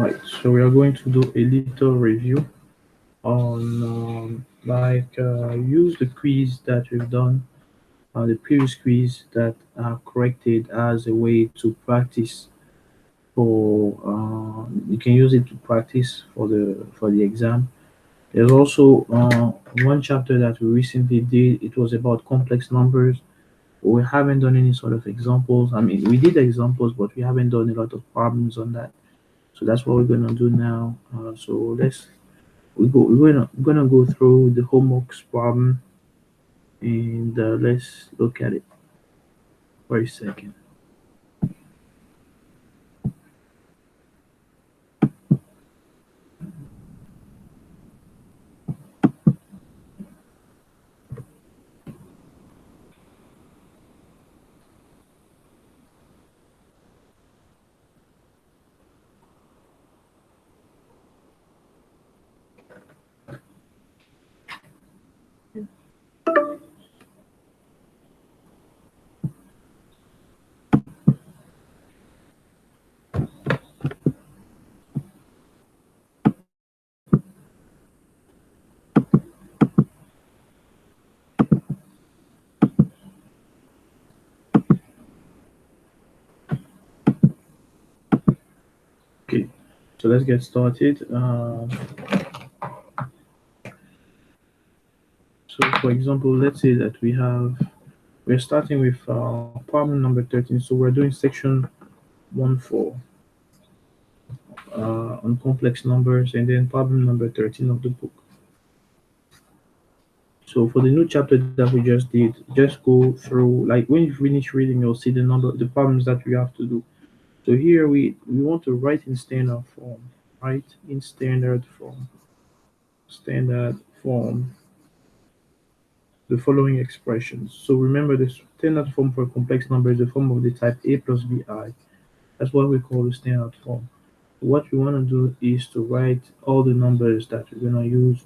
Right, so we are going to do a little review on use the quiz that we've done, the previous quiz that are corrected as a way to practice for you can use it to practice for the exam. There's also one chapter that we recently did. It was about complex numbers. We haven't done any sort of examples. I mean, we did examples, but we haven't done a lot of problems on that. So that's what we're gonna do now. So we're gonna go through the homeworks problem and let's look at it for a second. Okay, so let's get started. So for example, let's say that we're starting with problem number 13. So we're doing section 1-4 on complex numbers, and then problem number 13 of the book. So for the new chapter that we just did, just go through, like when you finish reading, you'll see the problems that we have to do. So here we want to write in standard form, write in standard form, the following expressions. So remember, the standard form for a complex number is the form of the type a plus bi. That's what we call the standard form. What we want to do is to write all the numbers that we're going to use.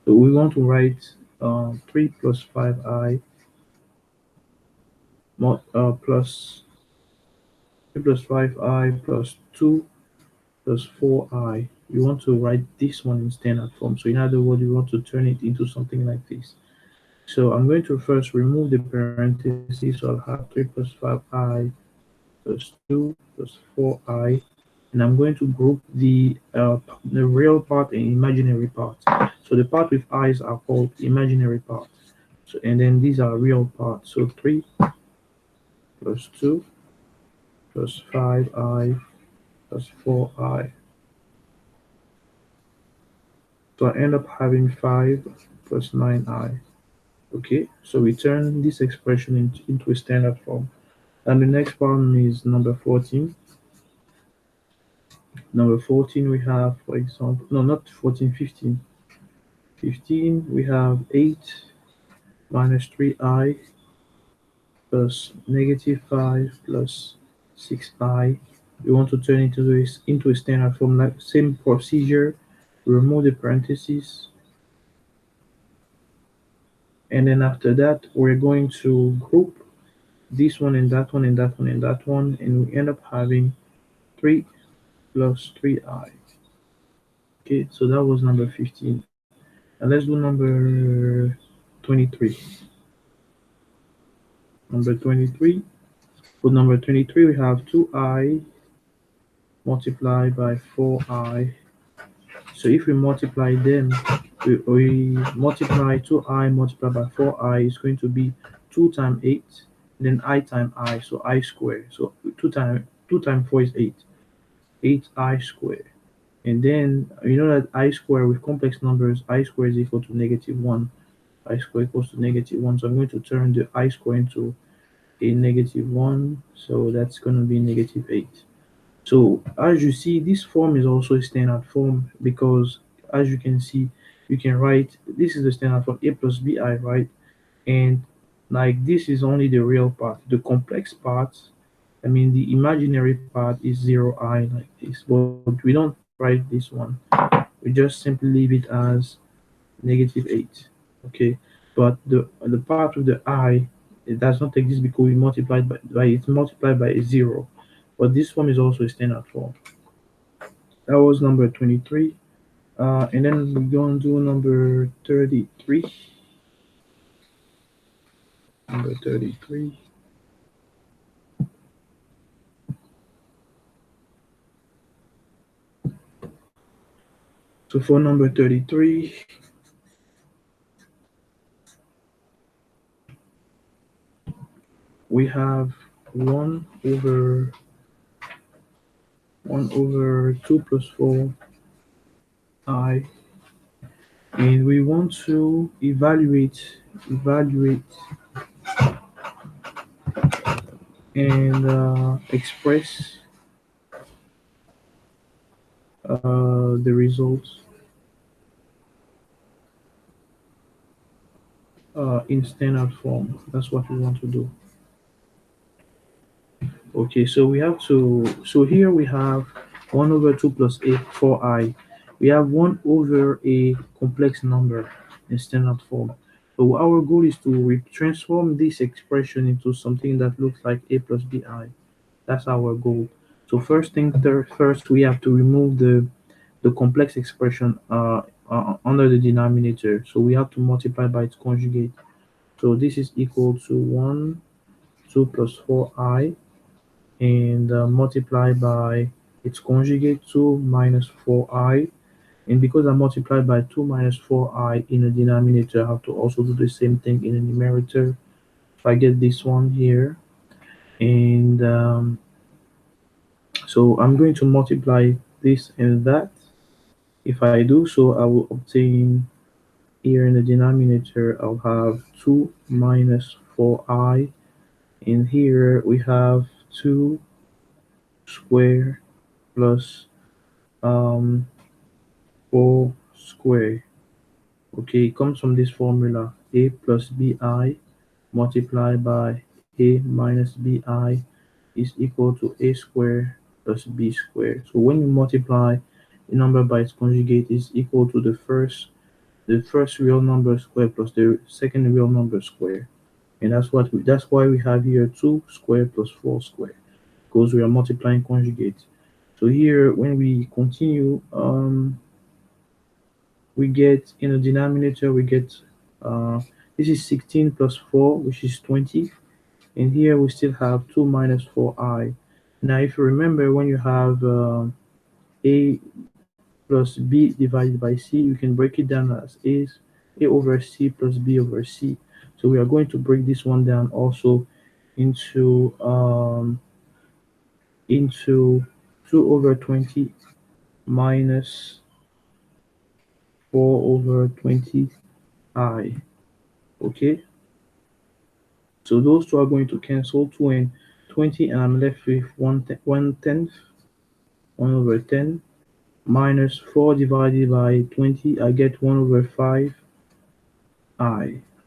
So we want to write 3 plus 5i plus 3 plus 5i plus 2 plus 4i. You want to write this one in standard form. So in other words, you want to turn it into something like this. So I'm going to first remove the parentheses. So I'll have 3 plus 5i plus 2 plus 4i. And I'm going to group the real part and imaginary part. So the part with i's are called imaginary parts. So and then these are real parts. So 3 plus 2 plus 5i plus 4i. So I end up having 5 plus 9i. Okay, so we turn this expression into a standard form. And the next problem is number 14. Number 14 we have, for example, no, not 14, 15. 15 we have 8 minus 3i plus negative 5 plus 6i. We want to turn it into a standard form, like same procedure. Remove the parentheses, and then after that we're going to group this one and that one and that one and that one, and we end up having 3 plus 3i. Okay, so that was number 15. And let's do number 23. Number 23. For number 23, we have 2i multiplied by 4i. So if we multiply them, we multiply 2i multiplied by 4i is going to be 2 times 8, then I times I, so I squared. So 2 times 4 is 8, 8i squared. And then you know that I square with complex numbers, I square is equal to -1. I square equals to -1. So I'm going to turn the I square into a -1. So that's going to be -8. So as you see, this form is also a standard form because as you can see, you can write, this is the standard form a plus bi, right? And like this is only the real part. The complex parts, I mean the imaginary part is 0i like this, but we don't write this one. We just simply leave it as -8. Okay, but the part with the I, it does not exist because we multiplied by it's multiplied by a 0. But this form is also a standard form. That was number 23. And then we're going to do number 33. Number 33. So for number 33, we have 1 over 2 plus 4 I, and we want to evaluate and express the results in standard form. That's what we want to do. Okay, so we have to, so here we have 1 over 2 plus 8, 4i. We have 1 over a complex number in standard form. So our goal is to transform this expression into something that looks like a plus bi. That's our goal. So first, we have to remove the complex expression under the denominator. So we have to multiply by its conjugate. So this is equal to 1, 2 plus 4i, and multiply by its conjugate 2 minus 4i. And because I multiply by 2 minus 4i in the denominator, I have to also do the same thing in the numerator. If I get this one here, and so I'm going to multiply this and that. If I do so, I will obtain here in the denominator, I'll have 2 minus 4i. And here we have 2 square plus um, 4 square. Okay, it comes from this formula: a plus bi multiplied by a minus bi is equal to a square plus b square. So when you multiply a number by its conjugate, is equal to the first real number square plus the second real number square. And that's why we have here 2 square plus 4 square, because we are multiplying conjugates. So here when we continue, we get in the denominator, we get this is 16 plus 4, which is 20. And here we still have 2 minus 4i. Now if you remember, when you have a plus b divided by c, you can break it down as a over c plus b over c. So we are going to break this one down also into 2 over 20 minus 4 over 20i. Okay, so those two are going to cancel, 2 and 20, and I'm left with 1/10, 1 over 10 minus 4 divided by 20. I get 1 over 5i,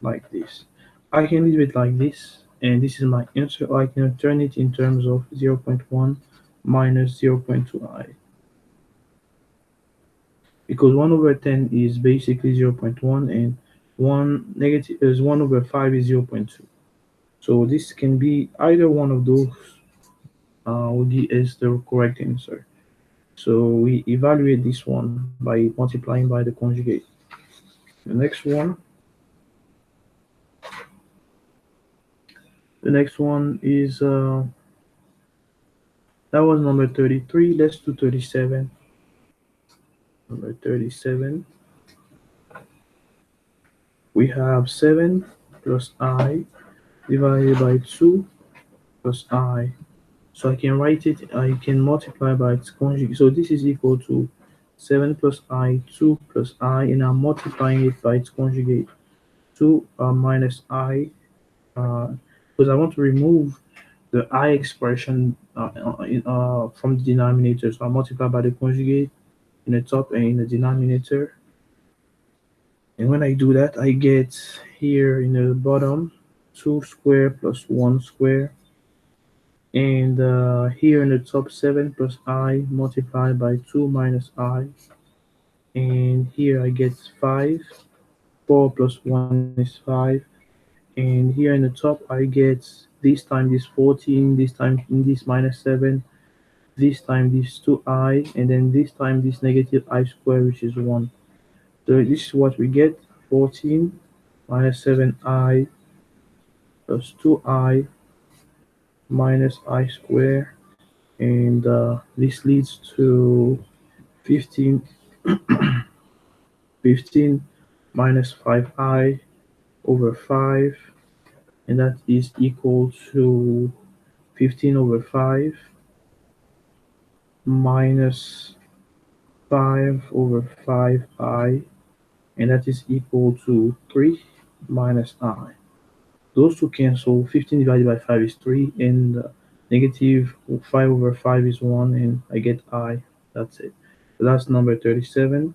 like this. I can leave it like this, and this is my answer. I can turn it in terms of 0.1 minus 0.2i, because 1 over 10 is basically 0.1, and 1 negative is 1 over 5 is 0.2. So this can be either one of those is the correct answer. So we evaluate this one by multiplying by the conjugate. The next one is that was number 33. Let's do 37. Number 37. We have 7 plus I divided by 2 plus I. So I can write it, I can multiply by its conjugate. So this is equal to 7 plus I, 2 plus I, and I'm multiplying it by its conjugate, 2 minus I, because I want to remove the I expression from the denominator. So I multiply by the conjugate in the top and in the denominator. And when I do that, I get here in the bottom 2 square plus 1 square. And here in the top, 7 plus I multiplied by 2 minus I. And here I get 5. 4 plus 1 is 5. And here in the top, I get this time this 14, this time this minus 7. this time this 2i, and then this time this negative I squared, which is 1. So this is what we get: 14 minus 7i plus 2i minus I squared, and this leads to 15, 15 minus 5i over 5, and that is equal to 15 over 5 minus 5 over 5i, and that is equal to 3 minus I. Those two cancel. 15 divided by 5 is 3, and negative 5 over 5 is 1, and I get I. That's it. So that's number 37.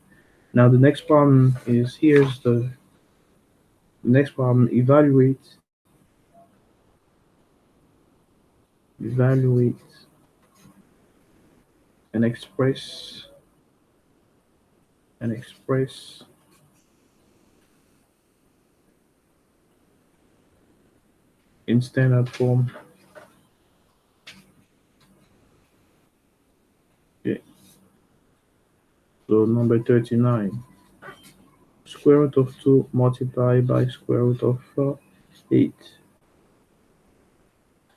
Now the next problem is, here's the next problem: evaluate and express in standard form. Okay. So number 39. Square root of 2 multiplied by square root of 8.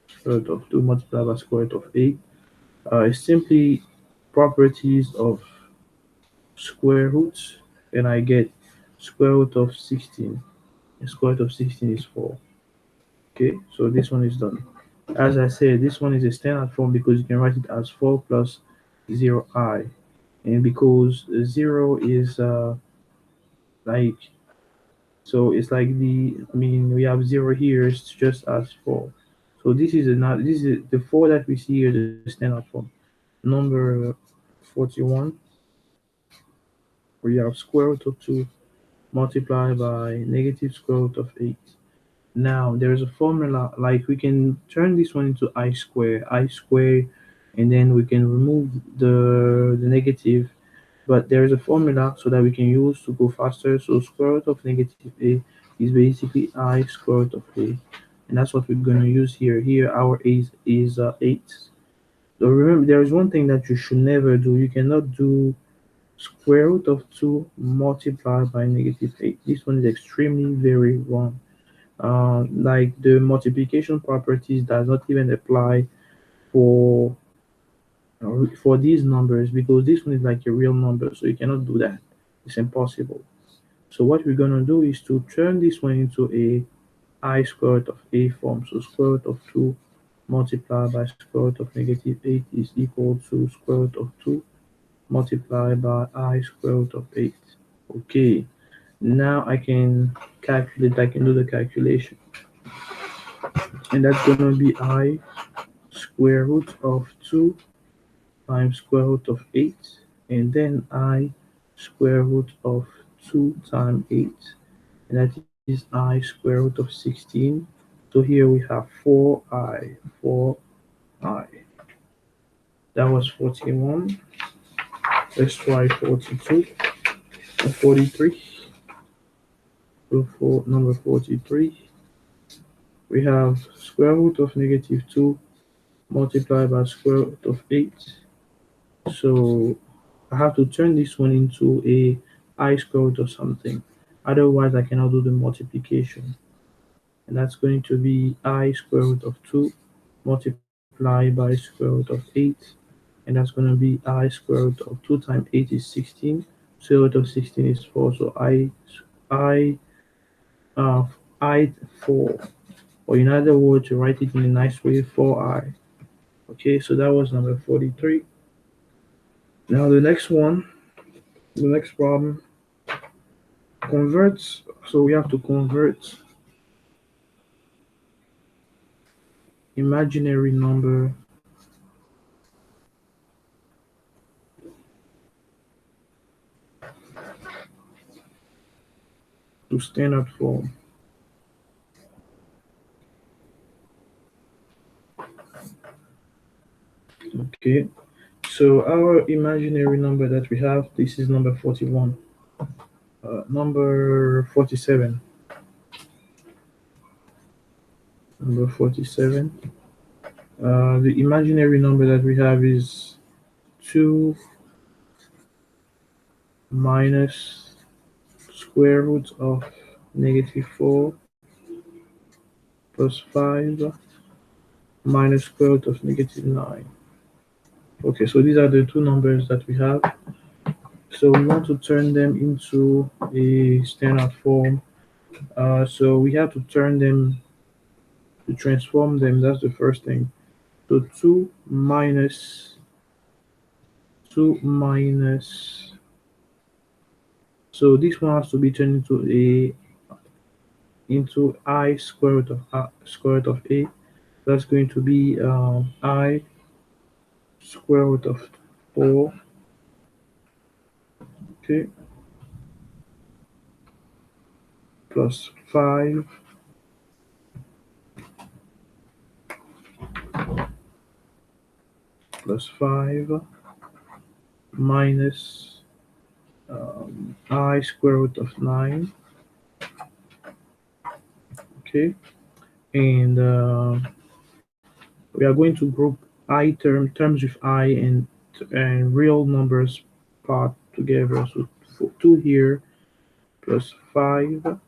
Square root of 2 multiplied by square root of 8 is simply properties of square roots, and I get square root of 16. And square root of 16 is 4. Okay, so this one is done. As I said, this one is a standard form because you can write it as 4 plus 0i. And because 0 is like, so it's like we have 0 here, it's just as 4. So this is the 4 that we see here, the standard form. Number 41, we have square root of 2 multiplied by negative square root of 8. Now there's a formula, like we can turn this one into I square, and then we can remove the negative, but there's a formula so that we can use to go faster. So square root of negative a is basically I square root of a, and that's what we're going to use here. Here our a is 8. So remember, there is one thing that you should never do: you cannot do square root of 2 multiplied by negative 8. This one is extremely very wrong. Like the multiplication properties does not even apply for these numbers, because this one is like a real number, so you cannot do that. It's impossible. So what we're gonna do is to turn this one into a I square root of a form. So square root of 2 multiplied by square root of negative 8 is equal to square root of 2 multiplied by I square root of 8. Okay, now I can do the calculation, and that's gonna be I square root of 2 times square root of 8, and then I square root of 2 times 8, and that is I square root of 16. So here we have 4i. That was 41. Let's try 42 and 43. So for number 43, we have square root of negative 2 multiplied by square root of 8. So I have to turn this one into a I square root of something. Otherwise, I cannot do the multiplication. And that's going to be I square root of 2 multiplied by square root of 8. And that's going to be I square root of 2 times 8 is 16. Square root of 16 is 4. So uh, I 4. Or in other words, to write it in a nice way, 4i. Okay, so that was number 43. Now the next problem converts. So we have to convert imaginary number to standard form. Okay, so our imaginary number that we have, this is number 41. Number 47. Number 47. The imaginary number that we have is 2 minus square root of -4 plus 5 minus square root of -9. Okay, so these are the two numbers that we have. So we want to turn them into a standard form. So we have to turn them, to transform them. That's the first thing. So 2 minus, so this one has to be turned into I square root of square root of a. That's going to be I square root of 4. Okay, plus 5 plus 5 minus I square root of 9. Okay, and we are going to group terms with I and real numbers part together. So 2 here plus 5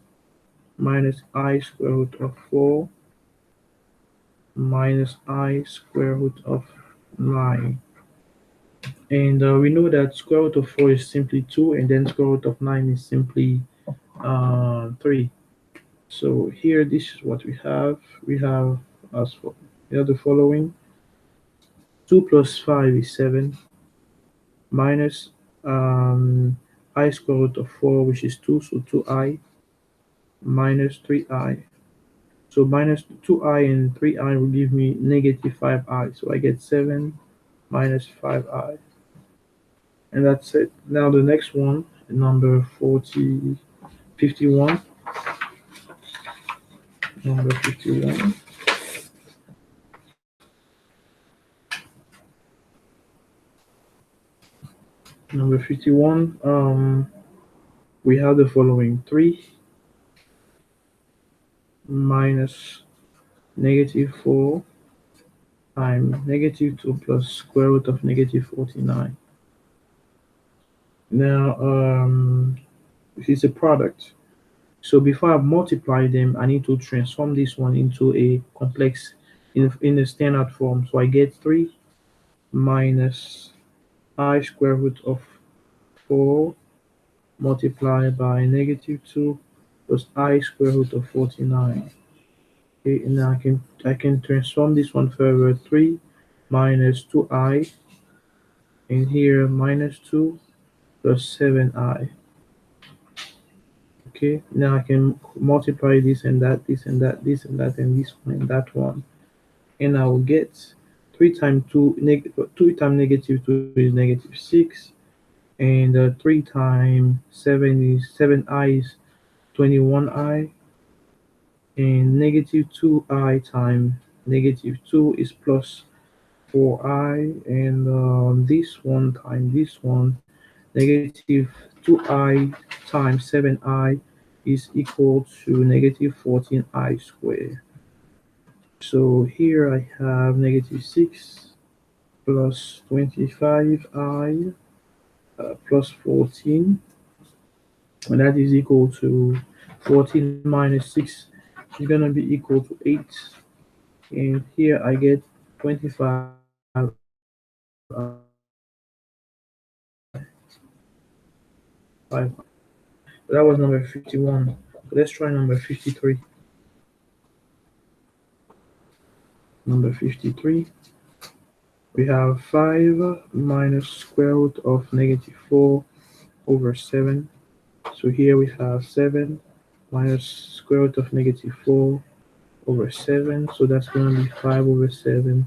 minus I square root of 4 minus I square root of 9. And we know that square root of 4 is simply 2, and then square root of 9 is simply 3. So here, this is what we have. We have as for we have the following: 2 plus 5 is 7, minus I square root of 4, which is 2, so 2i, minus 3i. So minus 2i and 3i will give me negative 5i. So I get 7 minus 5i. And that's it. Now the next one, number 51. Number 51. Number 51, we have the following: 3 minus -4 times -2 plus square root of -49. Now, this is a product. So before I multiply them, I need to transform this one into a complex in a standard form. So I get 3 minus I square root of 4 multiplied by -2 plus I square root of 49. Okay, and now I can transform this one further: 3 minus 2i, and here minus 2 plus 7i. Okay, now I can multiply this and that, this and that, this and that, and this one and that one, and I will get 3 times 2, 2 times -2 is -6, and 3 times 7i is 21i, and -2i times -2 is plus 4i, and this one times this one, -2i times 7i is equal to -14i squared. So here I have -6 plus 25i plus 14, and that is equal to 14 minus 6 is going to be equal to 8. And here I get 25i. That was number 51. Let's try number 53. Number 53, we have 5 minus square root of -4 over 7. So here we have 7 minus square root of -4 over 7. So that's going to be 5 over 7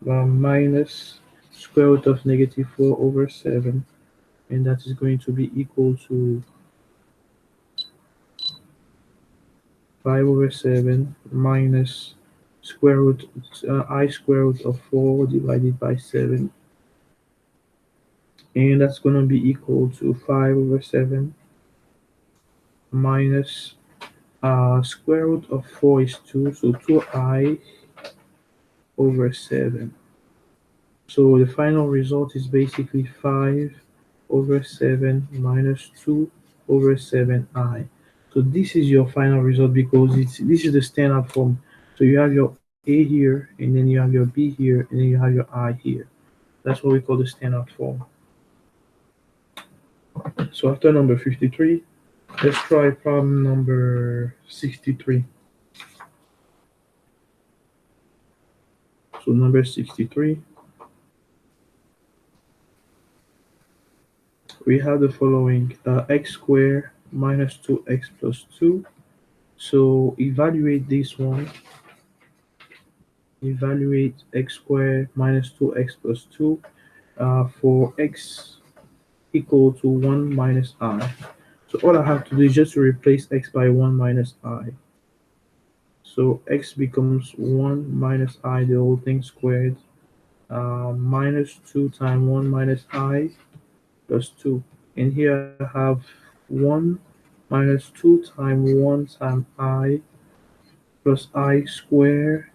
minus square root of -4 over 7. And that is going to be equal to 5 over 7 minus square root I square root of 4 divided by 7. And that's going to be equal to 5 over 7 minus square root of 4 is 2, so 2i over 7. So the final result is basically 5 over 7 minus 2 over 7i. So this is your final result because this is the standard form. So you have your a here, and then you have your b here, and then you have your I here. That's what we call the standard form. So after number 53, let's try problem number 63. So number 63, we have the following: x squared minus 2x plus 2. So evaluate this one. Evaluate x squared minus 2x plus 2 for x equal to 1 minus I. So all I have to do is just to replace x by 1 minus I. So x becomes 1 minus I, the whole thing squared, minus 2 times 1 minus I plus 2. And here I have 1 minus 2 times 1 times I plus I squared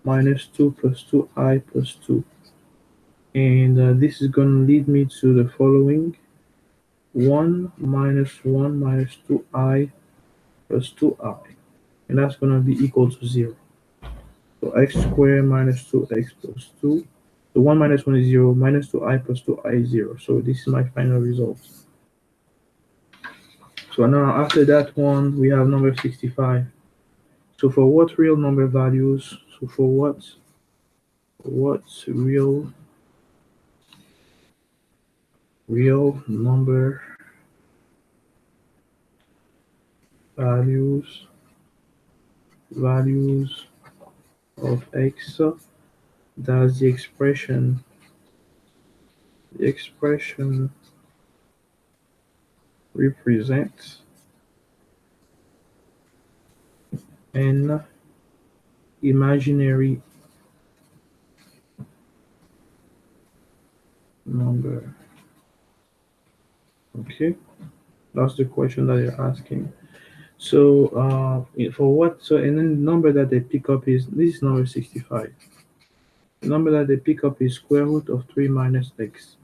minus 2 plus 2I plus 2. And this is going to lead me to the following: 1 minus 2I plus 2I. And that's going to be equal to 0. So x squared minus 2x plus 2. So 1 minus 1 is 0, minus 2I plus 2I is 0. So this is my final result. So now after that one, we have number 65. So for what real number values, so for what real number values of x does the expression represent an imaginary number? Okay, that's the question that you're asking. So for what, so and then the number that they pick up is, this is number 65. The number that they pick up is square root of 3 minus x.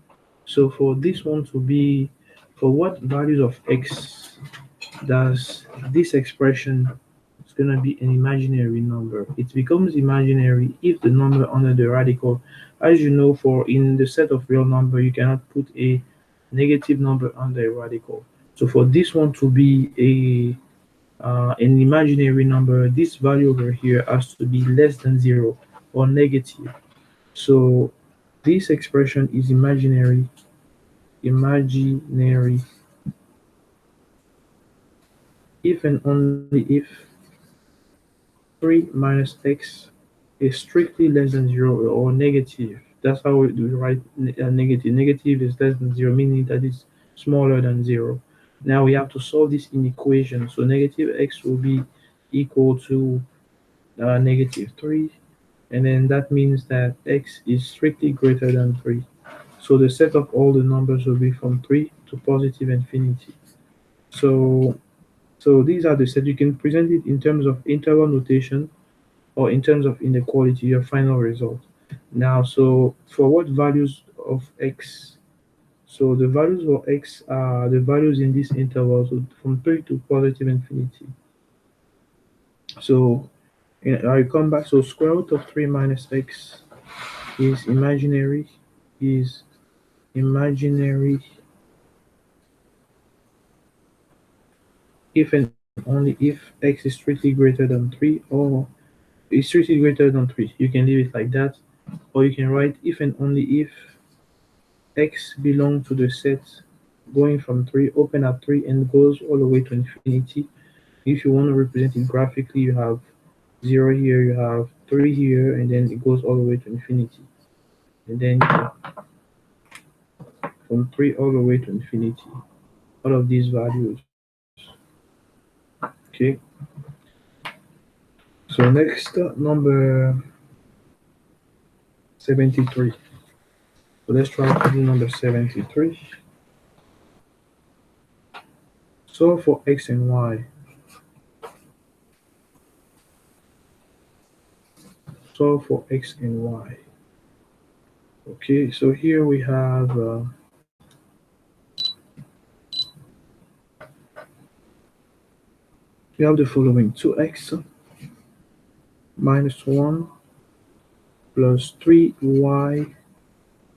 So for this one to be, for what values of x does this expression is going to be an imaginary number? It becomes imaginary if the number under the radical, as you know, for in the set of real number, you cannot put a negative number under a radical. So for this one to be an imaginary number, this value over here has to be less than 0 or negative. So this expression is imaginary if and only if 3 minus x is strictly less than 0 or negative. That's how we do write negative. Negative is less than 0, meaning that it's smaller than 0. Now we have to solve this in equation. So negative x will be equal to negative 3, and then that means that x is strictly greater than 3. So the set of all the numbers will be from 3 to positive infinity. So these are the set. You can present it in terms of interval notation or in terms of inequality, your final result. Now, so for what values of x? So the values for x are the values in this interval, so from 3 to positive infinity. So I come back. So square root of 3 minus x is is imaginary if and only if x is strictly greater than 3 or is strictly greater than 3. You can leave it like that, or you can write if and only if x belongs to the set going from 3, open at 3, and goes all the way to infinity. If you want to represent it graphically, you have 0 here, you have 3 here, and then it goes all the way to infinity. And then from 3 all the way to infinity, all of these values. Okay. So next, number 73. So let's try to do number 73. So for x and y. solve for x and y. Okay, so here we have the following: 2x minus 1 plus 3y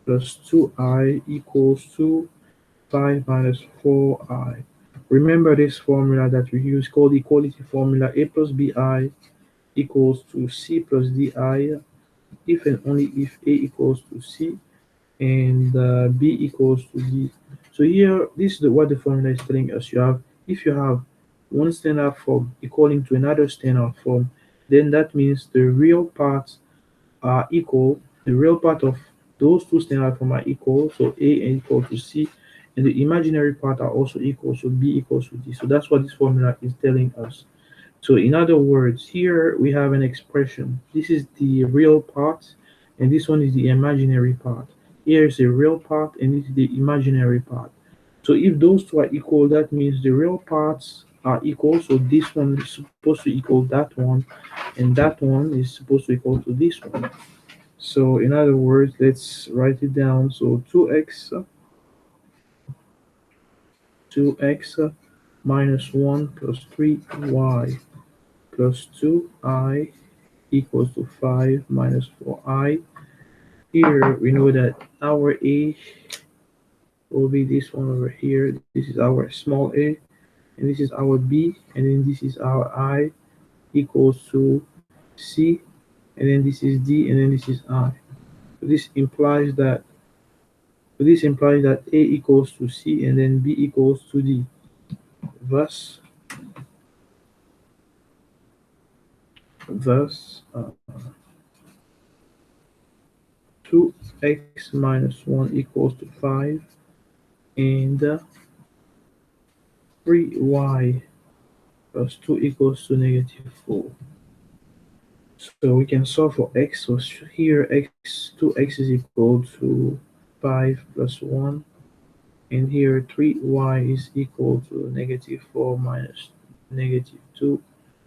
plus 2i equals to 5 minus 4i. Remember this formula that we use called the equality formula: a plus bi equals to c plus di if and only if a equals to c and b equals to d. So here, this is what the formula is telling us. If you have one standard form equaling to another standard form, then that means the real parts are equal. The real part of those two standard form are equal, so a equal to c, and the imaginary part are also equal, so b equals to d. So that's what this formula is telling us. So in other words, here we have an expression. This is the real part, and this one is the imaginary part. Here is the real part, and this is the imaginary part. So if those two are equal, that means the real parts are equal. So this one is supposed to equal that one, and that one is supposed to equal to this one. So in other words, let's write it down. So 2x minus 1 plus 3y plus 2i equals to 5 minus 4i. Here we know that our a will be this one over here. This is our small a, and this is our b, and then this is our I equals to c, and then this is d, and then this is I. So this implies that a equals to c, and then b equals to d. Thus, thus 2x minus 1 equals to 5, and 3y plus 2 equals to negative 4. So we can solve for x. So here x 2x is equal to 5 plus 1, and here 3y is equal to negative 4 minus negative 2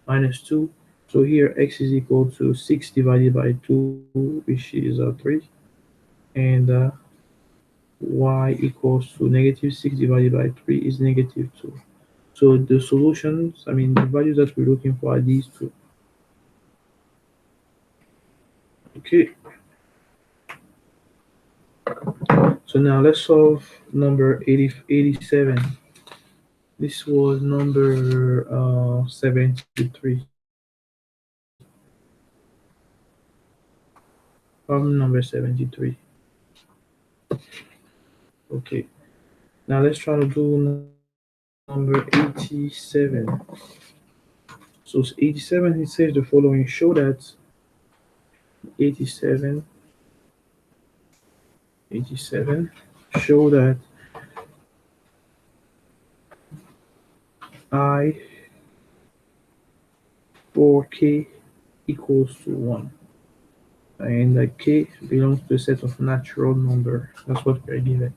minus 2. So here x is equal to 6 divided by 2, which is 3, and y equals to negative 6 divided by 3 is negative 2. So the solutions, I mean the values that we're looking for are these two. Okay, so now let's solve number 87. This was number 73. Problem number 73. Okay, now let's try to do number 87. So 87, it says the following: show that 87, 87, show that I for k equals to 1. And k belongs to a set of natural number. That's what we're given.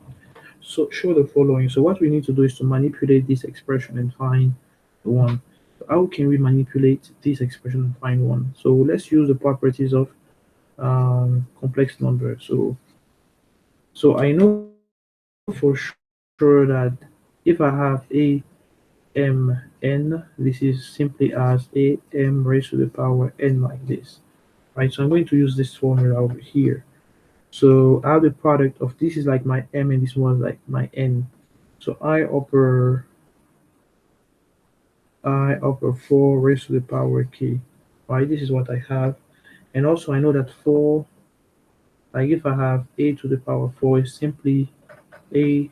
So show the following. So what we need to do is to manipulate this expression and find 1. So how can we manipulate this expression and find 1? So let's use the properties of complex numbers. So I know for sure that if I have a m n, this is simply as a m raised to the power n, like this, right? So I'm going to use this formula over here. So I have the product of this is like my m, and this one is like my n. So I upper 4 raised to the power k, right? This is what I have. And also I know that 4, like if I have a to the power 4, is simply a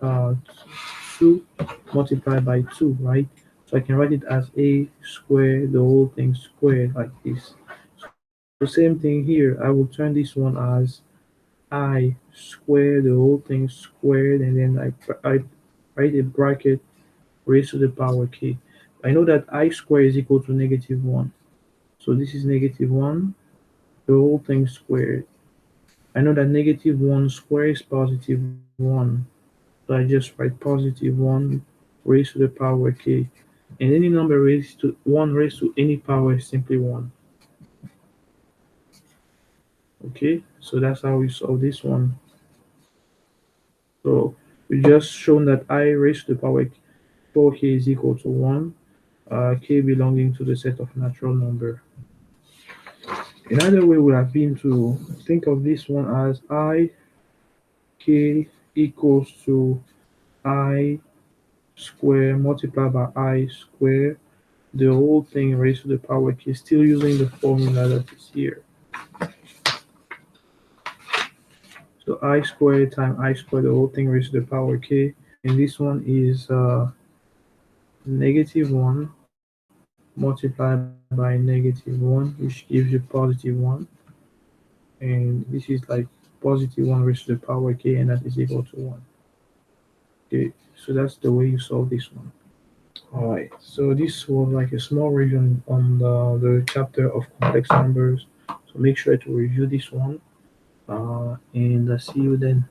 2 multiplied by 2, right? So I can write it as a squared, the whole thing squared, like this. So same thing here, I will turn this one as I squared, the whole thing squared, and then I write a bracket raised to the power k. I know that I squared is equal to negative 1. So this is negative 1, the whole thing squared. I know that negative 1 squared is positive 1. So I just write positive 1 raised to the power k. And any number raised to 1 raised to any power is simply 1. Okay, so that's how we solve this one. So we just shown that I raised to the power 4k is equal to 1, k belonging to the set of natural number. Another way would have been to think of this one as I k equals to I square multiplied by I square, the whole thing raised to the power k, still using the formula that is here. So I squared times I squared, the whole thing raised to the power k, and this one is -1 multiplied by -1, which gives you +1, and this is like +1 raised to the power k, and that is equal to 1. Okay, so that's the way you solve this one. All right, so this was like a small revision on the chapter of complex numbers. So make sure to review this one, and see you then.